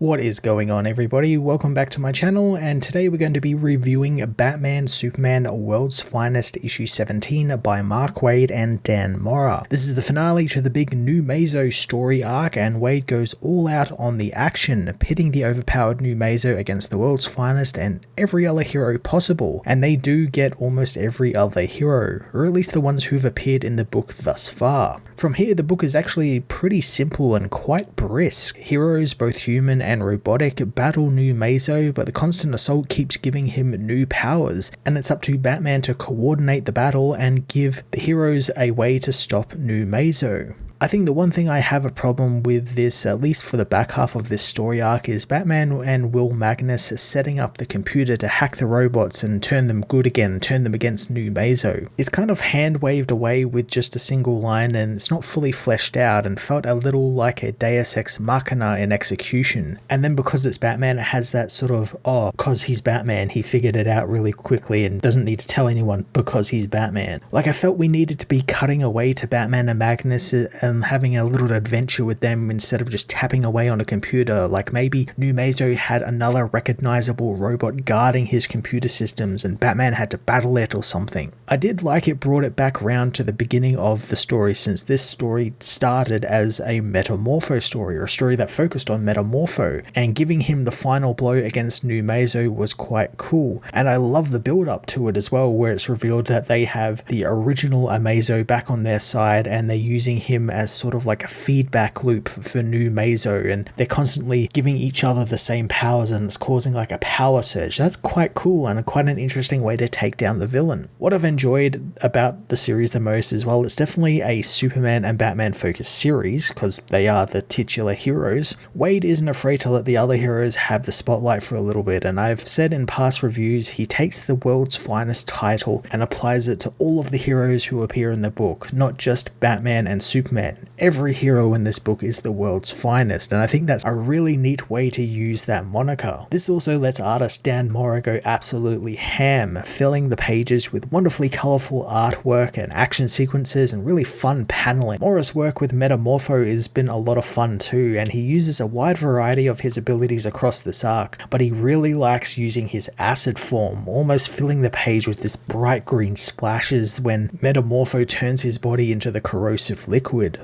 What is going on, everybody? Welcome back to my channel, and today we're going to be reviewing Batman Superman World's Finest issue 17 by Mark Waid and Dan Mora. This is the finale to the big Newmazo story arc, and Waid goes all out on the action, pitting the overpowered Newmazo against the world's finest and every other hero possible, and they do get almost every other hero, or at least the ones who've appeared in the book thus far. From here, the book is actually pretty simple and quite brisk. Heroes, both human and robotic, battle Newmazo, but the constant assault keeps giving him new powers, and it's up to Batman to coordinate the battle and give the heroes a way to stop Newmazo. I think the one thing I have a problem with this, at least for the back half of this story arc, is Batman and Will Magnus setting up the computer to hack the robots and turn them good again, turn them against Newmazo. It's kind of hand-waved away with just a single line, and it's not fully fleshed out and felt a little like a Deus Ex Machina in execution. And then because it's Batman, it has that sort of, because he's Batman, he figured it out really quickly and doesn't need to tell anyone because he's Batman. Like, I felt we needed to be cutting away to Batman and Magnus and having a little adventure with them instead of just tapping away on a computer. Like maybe Newmazo had another recognizable robot guarding his computer systems and Batman had to battle it or something. I did like it brought it back round to the beginning of the story, since this story started as a Metamorpho story, or a story that focused on Metamorpho, and giving him the final blow against Newmazo was quite cool. And I love the build up to it as well, where it's revealed that they have the original Amazo back on their side and they're using him as sort of like a feedback loop for Newmazo, and they're constantly giving each other the same powers and it's causing like a power surge. That's quite cool and quite an interesting way to take down the villain. What I've enjoyed about the series the most is, well, it's definitely a Superman and Batman focused series because they are the titular heroes. Waid isn't afraid to let the other heroes have the spotlight for a little bit, and I've said in past reviews he takes the world's finest title and applies it to all of the heroes who appear in the book, not just Batman and Superman. Every hero in this book is the world's finest, and I think that's a really neat way to use that moniker. This also lets artist Dan Mora go absolutely ham, filling the pages with wonderfully colourful artwork and action sequences and really fun paneling. Mora's work with Metamorpho has been a lot of fun too, and he uses a wide variety of his abilities across this arc, but he really likes using his acid form, almost filling the page with this bright green splashes when Metamorpho turns his body into the corrosive liquid.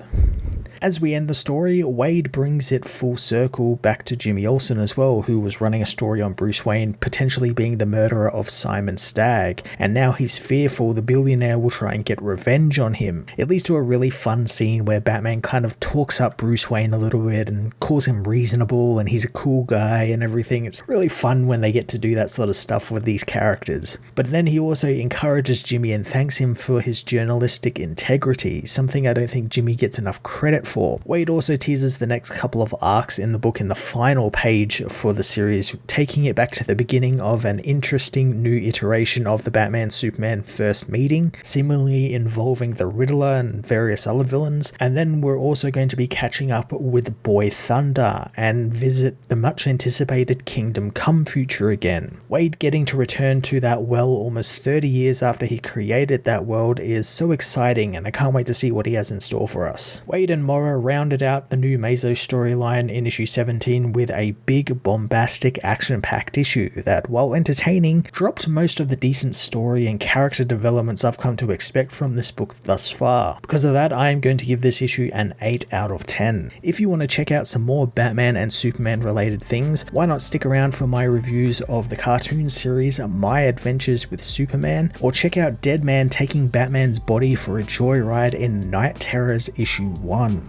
As we end the story, Waid brings it full circle back to Jimmy Olsen as well, who was running a story on Bruce Wayne potentially being the murderer of Simon Stagg, and now he's fearful the billionaire will try and get revenge on him. It leads to a really fun scene where Batman kind of talks up Bruce Wayne a little bit and calls him reasonable and he's a cool guy and everything. It's really fun when they get to do that sort of stuff with these characters. But then he also encourages Jimmy and thanks him for his journalistic integrity, something I don't think Jimmy gets enough credit for. Waid also teases the next couple of arcs in the book in the final page for the series, taking it back to the beginning of an interesting new iteration of the Batman-Superman first meeting, seemingly involving the Riddler and various other villains, and then we're also going to be catching up with Boy Thunder and visit the much anticipated Kingdom Come future again. Waid getting to return to that well almost 30 years after he created that world is so exciting, and I can't wait to see what he has in store for us. Waid and Mora rounded out the Newmazo storyline in issue 17 with a big, bombastic, action-packed issue that, while entertaining, dropped most of the decent story and character developments I've come to expect from this book thus far. Because of that, I am going to give this issue an 8 out of 10. If you want to check out some more Batman and Superman related things, why not stick around for my reviews of the cartoon series My Adventures with Superman, or check out Deadman taking Batman's body for a joyride in Night Terrors issue 1.